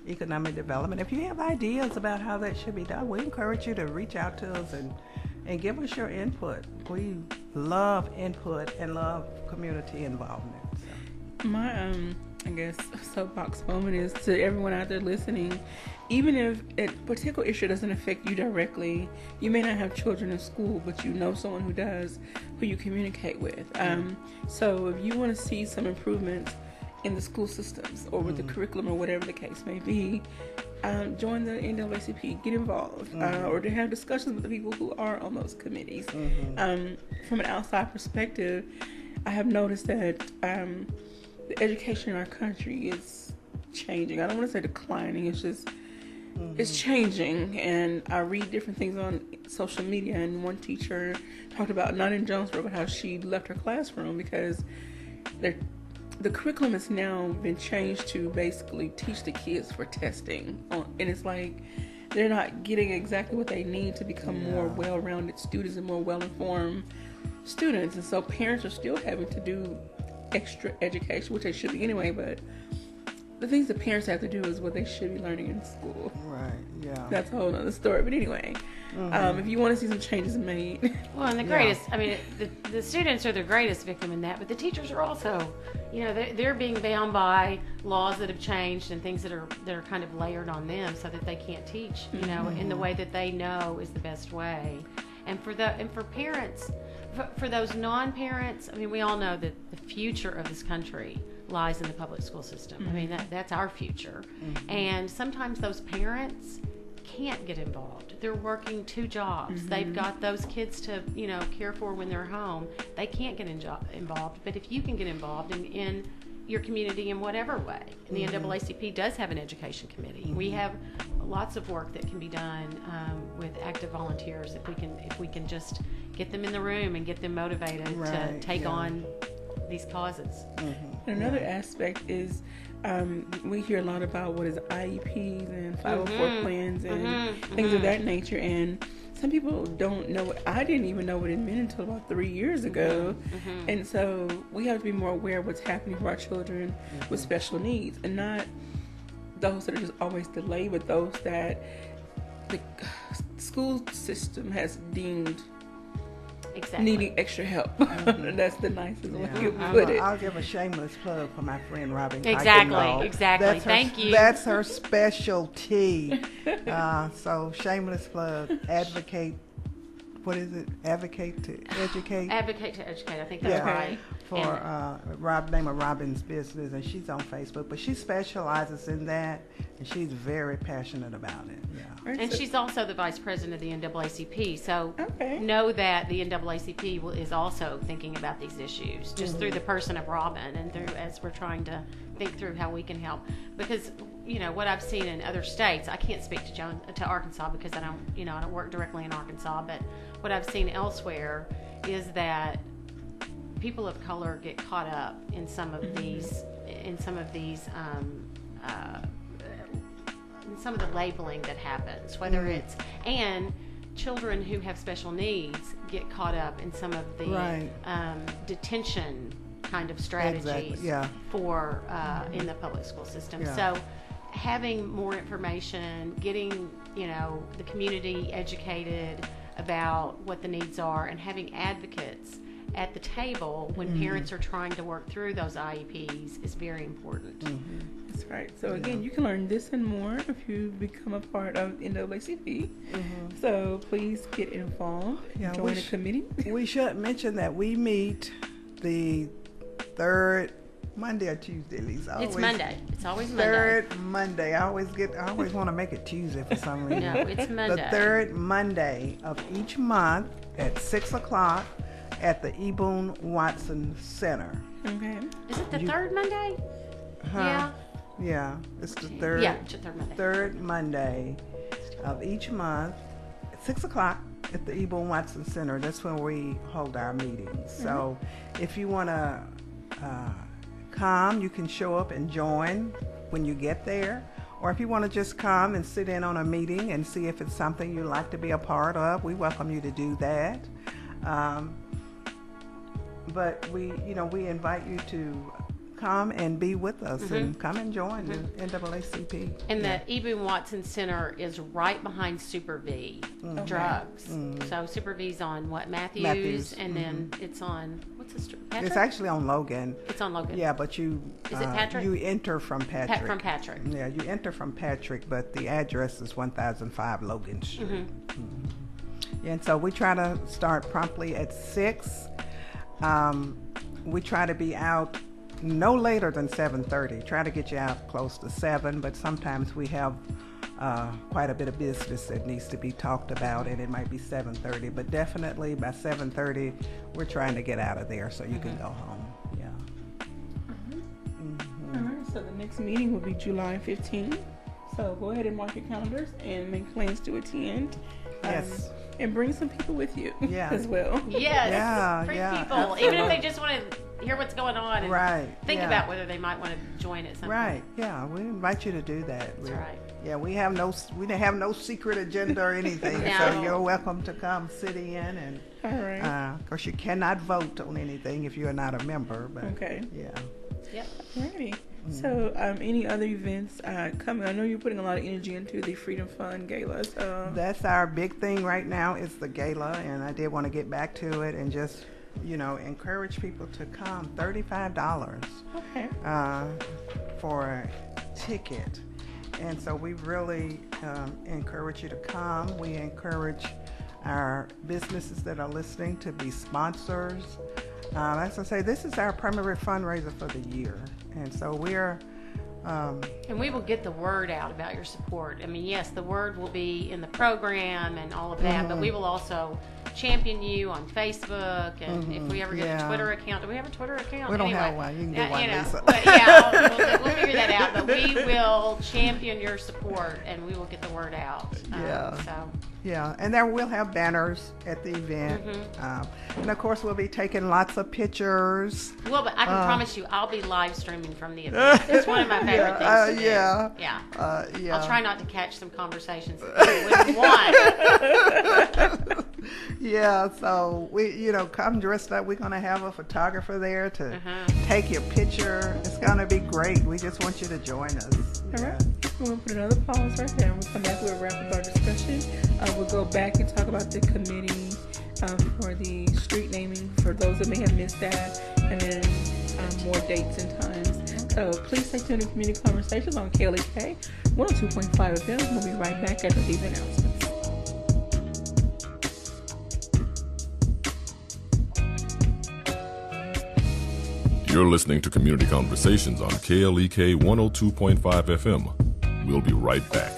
S8: economic development. If you have ideas about how that should be done, we encourage you to reach out to us and give us your input. We love input and love community involvement. So.
S7: My, I guess, soapbox moment is to everyone out there listening, even if a particular issue doesn't affect you directly, you may not have children in school, but you know someone who does, who you communicate with. So if you want to see some improvements in the school systems or with the curriculum or whatever the case may be, join the NAACP, get involved, or to have discussions with the people who are on those committees. From an outside perspective, I have noticed that the education in our country is changing. I don't want to say declining, it's just it's changing, and I read different things on social media, and one teacher talked about, not in Jonesboro, but how she left her classroom because the curriculum has now been changed to basically teach the kids for testing. And it's like they're not getting exactly what they need to become more well-rounded students and more well-informed students. And so parents are still having to do extra education, which they should be anyway, but the things that parents have to do is what they should be learning in school.
S8: Right, yeah.
S7: That's a whole other story. But anyway, if you want to see some changes made.
S9: Well, and the greatest, I mean, the students are the greatest victim in that, but the teachers are also, they're being bound by laws that have changed and things that are kind of layered on them so that they can't teach, in the way that they know is the best way. And for parents, for those non-parents, I mean, we all know that the future of this country lies in the public school system. I mean, that's our future. And sometimes those parents can't get involved. They're working 2 jobs. They've got those kids to, care for when they're home. They can't get involved. But if you can get involved in your community in whatever way, and the NAACP does have an education committee. We have lots of work that can be done with active volunteers if we can just get them in the room and get them motivated to take on these causes.
S7: Another aspect is we hear a lot about what is IEPs and 504 plans and things of that nature, and some people don't know it. I didn't even know what it meant until about 3 years ago. And so we have to be more aware of what's happening for our children with special needs, and not those that are just always delayed, but those that the school system has deemed needing extra help. That's the nicest way to put it.
S8: I'll give a shameless plug for my friend Robin.
S9: Exactly. Thank you.
S8: That's her specialty. So shameless plug. Advocate. What is it? Advocate to educate.
S9: Advocate to educate. I think that's right.
S8: For name of Robin's business, and she's on Facebook, but she specializes in that, and she's very passionate about it.
S9: And she's also the vice president of the NAACP, so know that the NAACP is also thinking about these issues, just through the person of Robin, and through as we're trying to think through how we can help. Because what I've seen in other states, I can't speak to Arkansas because I don't work directly in Arkansas, but what I've seen elsewhere is that people of color get caught up in some of these some of the labeling that happens, whether it's, and children who have special needs get caught up in some of the detention kind of strategies for in the public school system. So having more information, getting the community educated about what the needs are, and having advocates at the table when parents are trying to work through those IEPs is very important.
S7: That's right. So again, you can learn this and more if you become a part of NAACP. So please get involved. Join the committee.
S8: We should mention that we meet the third Monday or Tuesday, Lisa.
S9: It's Monday. It's always Monday.
S8: Third Monday. I always want to make it Tuesday for some reason.
S9: No, it's Monday.
S8: The third Monday of each month at 6:00 at the E. Boone Watson Center.
S7: Okay.
S9: Is it the third Monday?
S8: Yeah, it's the third.
S9: Yeah, it's the third Monday.
S8: Third Monday of each month at 6:00 at the E. Boone Watson Center. That's when we hold our meetings. So if you want to come, you can show up and join when you get there. Or if you want to just come and sit in on a meeting and see if it's something you'd like to be a part of, we welcome you to do that. But we invite you to come and be with us and come and join the NAACP.
S9: And the E. Boone Watson Center is right behind Super V Drugs. So Super V's on what, Matthews? And then it's on, what's the street?
S8: It's actually on Logan.
S9: It's on Logan.
S8: Yeah, but you
S9: is it Patrick?
S8: You enter from Patrick.
S9: From Patrick.
S8: Yeah, you enter from Patrick, but the address is 1005 Logan Street. And so we try to start promptly at 6. We try to be out no later than 7:30. Try to get you out close to 7, but sometimes we have quite a bit of business that needs to be talked about, and it might be 7:30. But definitely by 7:30, we're trying to get out of there so you can go home. Yeah.
S7: All right. So the next meeting will be July 15th. So go ahead and mark your calendars and make plans to attend.
S8: Yes.
S7: And bring some people with you as well.
S9: Yes. Bring people,
S8: absolutely.
S9: even if they just want to hear what's going on and think
S8: yeah.
S9: about whether they might want to join at some
S8: Right.
S9: point.
S8: Yeah, we invite you to do that.
S9: That's right.
S8: Yeah, we have no secret agenda or anything,
S9: No.
S8: so you're welcome to come sit in and.
S7: All right.
S8: Of course, you cannot vote on anything if you're not a member. But
S7: okay.
S8: Yeah.
S9: Yep.
S7: Alrighty. So, any other events coming? I know you're putting a lot of energy into the Freedom Fund Gala. So
S8: that's our big thing right now is the gala, and I did want to get back to it and just, encourage people to come. $35 for a ticket, and so we really encourage you to come. We encourage our businesses that are listening to be sponsors. As I say, this is our primary fundraiser for the year, and so we're
S9: and we will get the word out about your support. I mean, yes, the word will be in the program and all of that, but we will also champion you on Facebook, and if we ever get a Twitter account. Do we have a Twitter account?
S8: We don't have one. You can get one, Lisa.
S9: But we'll figure that out. But we will champion your support, and we will get the word out.
S8: Yeah, and then we'll have banners at the event, and of course we'll be taking lots of pictures.
S9: Well, but I can promise you, I'll be live streaming from the event. It's one of my favorite things to do. Yeah. I'll try not to catch some conversations that you wouldn't want.
S8: Yeah, so we, come dressed up. We're gonna have a photographer there to take your picture. It's gonna be great. We just want you to join us.
S7: All right. We'll put another pause right there. We'll come back. We'll wrap up our discussion. We'll go back and talk about the committee for the street naming for those that may have missed that, and then more dates and times. So please stay tuned to Community Conversations on KLEK 102.5 FM. We'll be right back after these announcements.
S6: You're listening to Community Conversations on KLEK 102.5 FM. We'll be right back.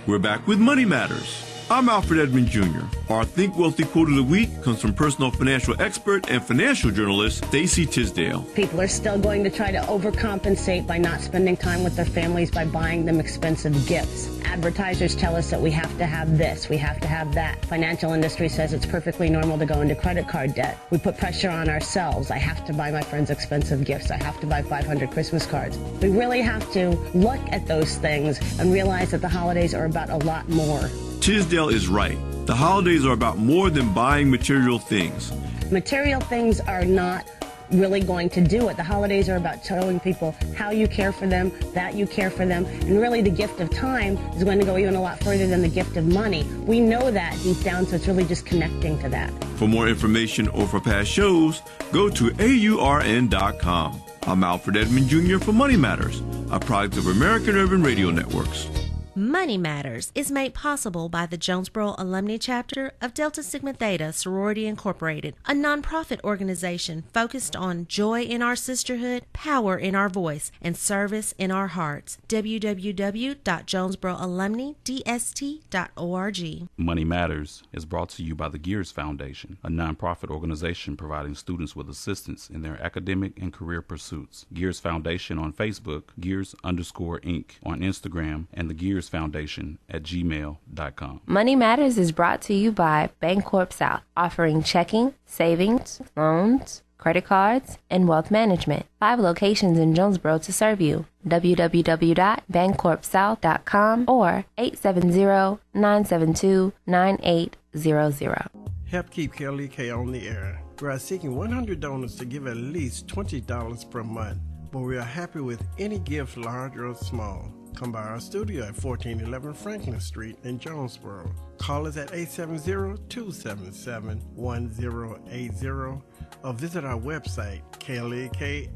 S16: We're back with Money Matters. I'm Alfred Edmond Jr. Our Think Wealthy quote of the week comes from personal financial expert and financial journalist Stacey Tisdale.
S17: People are still going to try to overcompensate by not spending time with their families by buying them expensive gifts. Advertisers tell us that we have to have this, we have to have that. Financial industry says it's perfectly normal to go into credit card debt. We put pressure on ourselves. I have to buy my friends expensive gifts. I have to buy 500 Christmas cards. We really have to look at those things and realize that the holidays are about a lot more.
S16: Tisdale is right. The holidays are about more than buying material things.
S17: Material things are not really going to do it. The holidays are about showing people how you care for them, that you care for them, and really the gift of time is going to go even a lot further than the gift of money. We know that deep down, so it's really just connecting to that.
S16: For more information or for past shows, go to AURN.com. I'm Alfred Edmond Jr. for Money Matters, a product of American Urban Radio Networks.
S15: Money Matters is made possible by the Jonesboro Alumni Chapter of Delta Sigma Theta Sorority Incorporated, a nonprofit organization focused on joy in our sisterhood, power in our voice, and service in our hearts. www.jonesboroalumnidst.org.
S12: Money Matters is brought to you by the Gears Foundation, a nonprofit organization providing students with assistance in their academic and career pursuits. Gears Foundation on Facebook, Gears_Inc. on Instagram, and the Gears Foundation at gmail.com.
S18: Money Matters is brought to you by Bancorp South, offering checking, savings, loans, credit cards, and wealth management. 5 locations in Jonesboro to serve you. www.bancorpsouth.com or 870-972-9800.
S19: Help keep KLEK on the air. We are seeking 100 donors to give at least $20 per month, but we are happy with any gift, large or small. Come by our studio at 1411 Franklin Street in Jonesboro. Call us at 870-277-1080 or visit our website, klekfm.org,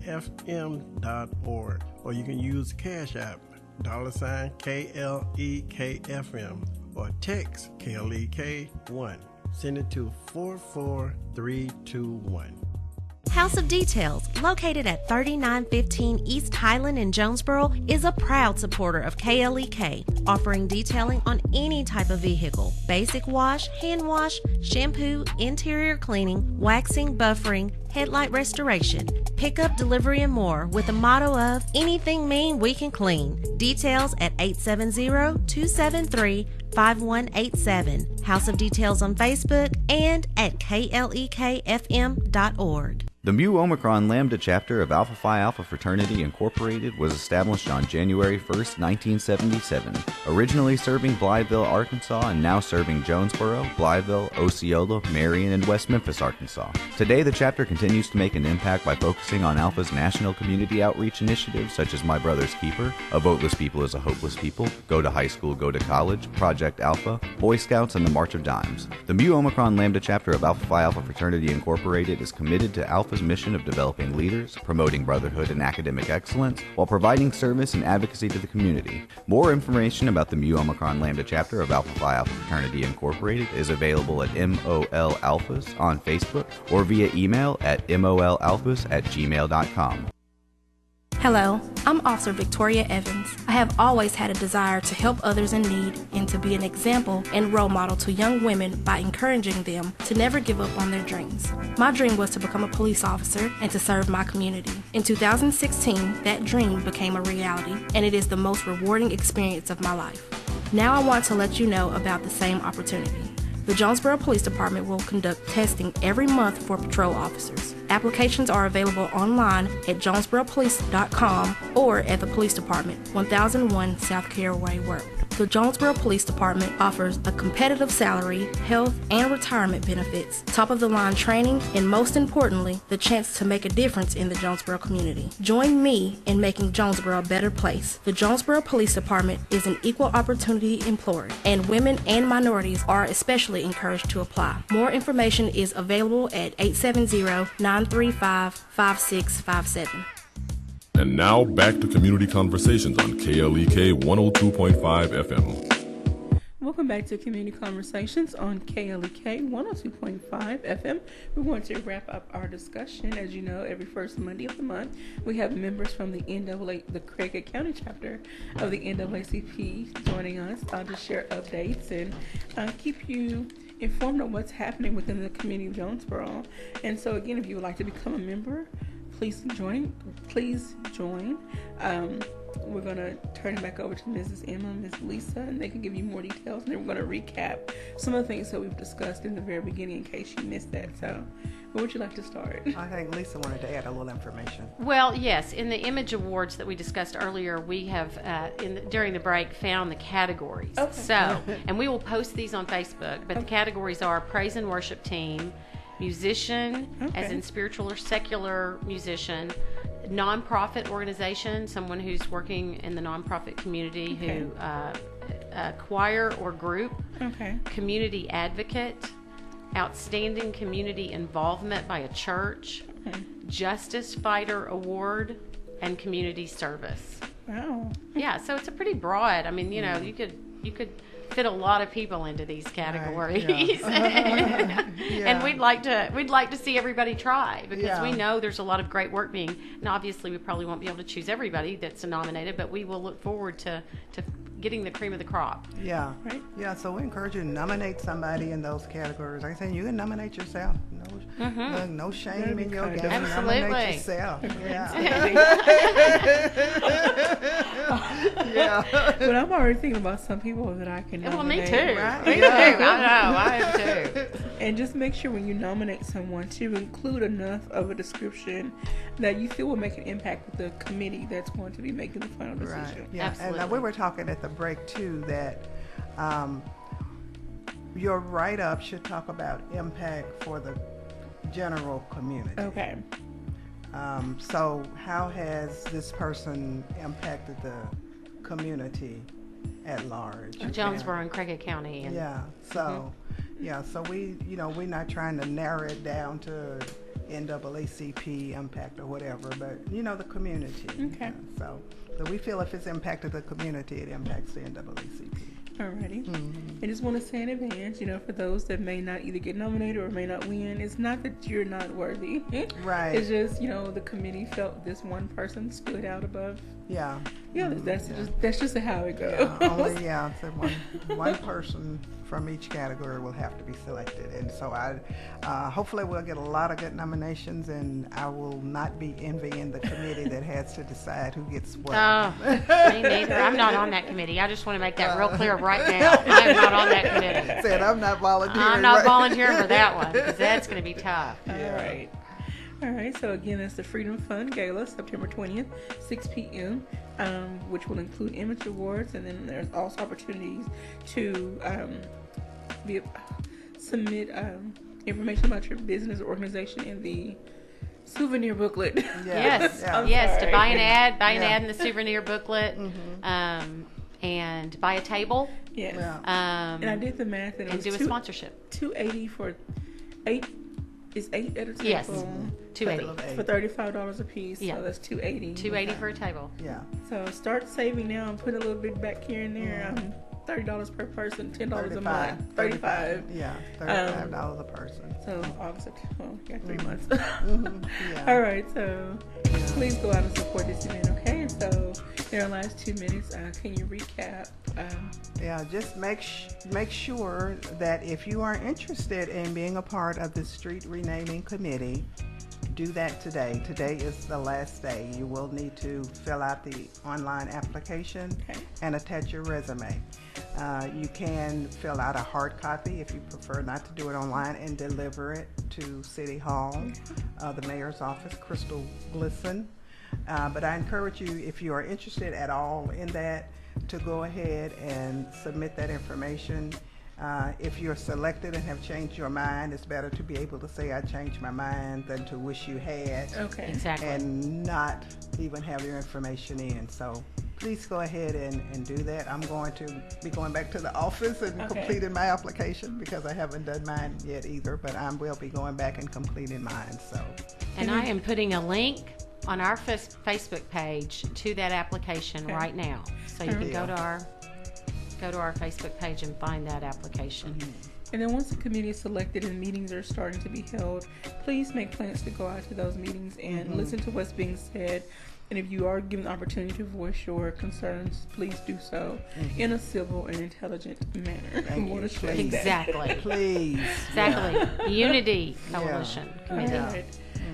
S19: or you can use Cash App, $KLEKFM, or text KLEK1. Send it to 44321.
S15: House of Details, located at 3915 East Highland in Jonesboro, is a proud supporter of KLEK, offering detailing on any type of vehicle: basic wash, hand wash, shampoo, interior cleaning, waxing, buffering, headlight restoration, pickup, delivery, and more, with the motto of anything mean we can clean. Details at 870-273-5187. House of Details on Facebook and at klekfm.org.
S20: The Mu Omicron Lambda chapter of Alpha Phi Alpha Fraternity Incorporated was established on January 1st, 1977, originally serving Blytheville, Arkansas, and now serving Jonesboro, Blytheville, Osceola, Marion, and West Memphis, Arkansas. Today, the chapter continues to make an impact by focusing on Alpha's national community outreach initiatives such as My Brother's Keeper, A Voteless People is a Hopeless People, Go to High School, Go to College, Project Alpha, Boy Scouts, and the March of Dimes. The Mu Omicron Lambda chapter of Alpha Phi Alpha Fraternity Incorporated is committed to Alpha's mission of developing leaders, promoting brotherhood and academic excellence, while providing service and advocacy to the community. More information about the Mu Omicron Lambda chapter of Alpha Phi Alpha Fraternity Incorporated is available at MOL Alphas on Facebook or via email at molalphas@gmail.com.
S21: Hello, I'm Officer Victoria Evans. I have always had a desire to help others in need and to be an example and role model to young women by encouraging them to never give up on their dreams. My dream was to become a police officer and to serve my community. In 2016, that dream became a reality, and it is the most rewarding experience of my life. Now I want to let you know about the same opportunity. The Jonesboro Police Department will conduct testing every month for patrol officers. Applications are available online at jonesboropolice.com or at the Police Department, 1001 South Caraway Road. The Jonesboro Police Department offers a competitive salary, health, and retirement benefits, top-of-the-line training, and most importantly, the chance to make a difference in the Jonesboro community. Join me in making Jonesboro a better place. The Jonesboro Police Department is an equal opportunity employer, and women and minorities are especially encouraged to apply. More information is available at 870-935-5657.
S6: And now back to Community Conversations on KLEK 102.5 FM.
S7: Welcome back to Community Conversations on KLEK 102.5 FM. We're going to wrap up our discussion. As you know, every first Monday of the month, we have members from the the Craighead County chapter of the NAACP joining us to share updates and keep you informed on what's happening within the community of Jonesboro. And so, again, if you would like to become a member, please join. We're going to turn it back over to Mrs. Emma and Ms. Lisa, and they can give you more details. And then we're going to recap some of the things that we've discussed in the very beginning in case you missed that. So, where would you like to start?
S8: I think Lisa wanted to add a little information.
S9: Well, yes. In the image awards that we discussed earlier, we have, during the break, found the categories. Okay. So, and we will post these on Facebook, but the categories are Praise and Worship Team, Musician, as in spiritual or secular musician, nonprofit organization, someone who's working in the nonprofit community, who choir or group, community advocate, outstanding community involvement by a church, Justice Fighter Award, and community service.
S7: Wow.
S9: Yeah, so it's a pretty broad. I mean, you know, you could fit a lot of people into these categories.
S8: Right, yeah.
S9: And we'd like to see everybody try, because we
S8: Yeah.
S9: know there's a lot of great work being, and obviously we probably won't be able to choose everybody that's nominated, but we will look forward to getting the cream of the crop.
S8: Yeah.
S7: Right.
S8: Yeah, so we encourage you to nominate somebody in those categories. Like I said, you can nominate yourself. No shame in your game.
S9: Absolutely.
S8: Nominate yourself. Yeah.
S7: Yeah. But I'm already thinking about some people that I can nominate.
S9: Well, me too.
S8: Right?
S9: Me too. I know. I am too.
S7: And just make sure when you nominate someone to include enough of a description that you feel will make an impact with the committee that's going to be making the final decision.
S8: Right. Yeah.
S9: Absolutely.
S8: And we were talking at the break too that your write-up should talk about impact for the general community.
S7: Okay.
S8: So how has this person impacted the community at large?
S9: Jonesboro and Craighead County. And,
S8: Yeah. So, so we're not trying to narrow it down to NAACP impact or whatever, but the community.
S7: Okay.
S8: So we feel if it's impacted the community, it impacts the NAACP.
S7: Alrighty. I just want to say in advance, for those that may not either get nominated or may not win, it's not that you're not worthy.
S8: Right.
S7: It's just, the committee felt this one person stood out above.
S8: Yeah.
S7: Yeah, that's just how it goes.
S8: Yeah, only so one person from each category will have to be selected, and so hopefully we'll get a lot of good nominations, and I will not be envying the committee that has to decide who gets what.
S9: Oh, me neither. I'm not on that committee. I just want to make that real clear right now. I am not on that committee.
S8: Said I'm not volunteering.
S9: I'm not volunteering for that one, because that's going to be tough.
S7: All right, so again, that's the Freedom Fund Gala, September 20th, 6 p.m., which will include image awards, and then there's also opportunities to submit information about your business or organization in the souvenir booklet.
S9: Yes, to buy an ad in the souvenir booklet, and buy a table.
S7: Yes. And I did the math, and it was
S9: do a sponsorship.
S7: $280 for 8. Is 8 at a table?
S9: Yes, $280
S7: for $35 a piece.
S9: Yeah.
S7: So that's $280.
S9: $280 for a table.
S8: Yeah.
S7: So start saving now and put a little bit back here and there. $30 per person, $10 a month. $35.
S8: Yeah, $35 a person.
S7: So August, yeah, 3 months. All right, so please go out and support this event, okay? And so in our last 2 minutes, can you recap?
S8: Just make sure that if you are interested in being a part of the street renaming committee, do that today. Today is the last day. You will need to fill out the online application and attach your resume. You can fill out a hard copy if you prefer not to do it online and deliver it to City Hall, the mayor's office, Crystal Glisson. But I encourage you, if you are interested at all in that, to go ahead and submit that information. If you're selected and have changed your mind, it's better to be able to say I changed my mind than to wish you had.
S7: Okay.
S9: Exactly.
S8: And not even have your information in. So please go ahead and do that. I'm going to be going back to the office and completing my application because I haven't done mine yet either, but I will be going back and completing mine. So.
S9: And I am putting a link on our Facebook page to that application right now. So you can go to our Facebook page and find that application.
S7: And then once the committee is selected and meetings are starting to be held, please make plans to go out to those meetings and listen to what's being said. And if you are given the opportunity to voice your concerns, please do so in a civil and intelligent manner. I want to stress
S9: Exactly.
S7: that.
S8: Please.
S9: Exactly. Unity Coalition Committee.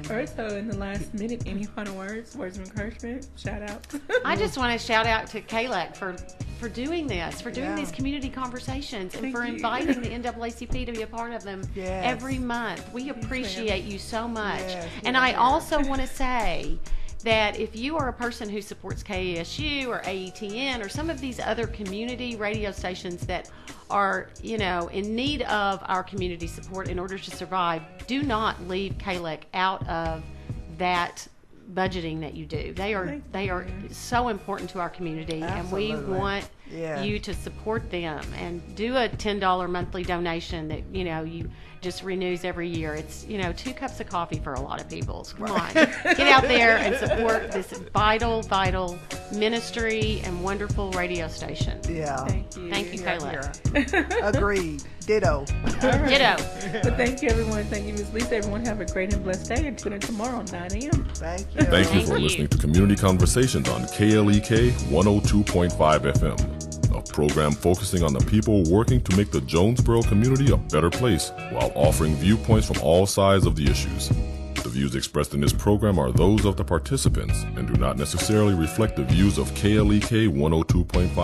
S7: All right, so in the last minute, any final words of encouragement, shout out?
S9: I just want to shout out to KLEC for doing this, for doing these community conversations, and for inviting the NAACP to be a part of them every month. We appreciate you so much. And I also want to say that if you are a person who supports KASU or AETN or some of these other community radio stations that are, in need of our community support in order to survive, do not leave KLEC out of that budgeting that you do. They are so important to our community. Absolutely. And we want you to support them and do a $10 monthly donation that you just renews every year. It's 2 cups of coffee for a lot of people. Come on, get out there and support this vital ministry and wonderful radio station.
S8: Yeah.
S7: Thank you.
S9: Thank you, Kayla.
S8: Agreed. Ditto.
S7: Right.
S9: Ditto.
S7: But thank you, everyone. Thank you, Ms. Lisa. Everyone have a great and blessed day, and tune in tomorrow at 9 a.m.
S8: Thank you.
S6: Thank you for listening to Community Conversations on KLEK 102.5 FM, a program focusing on the people working to make the Jonesboro community a better place while offering viewpoints from all sides of the issues. The views expressed in this program are those of the participants and do not necessarily reflect the views of KLEK 102.5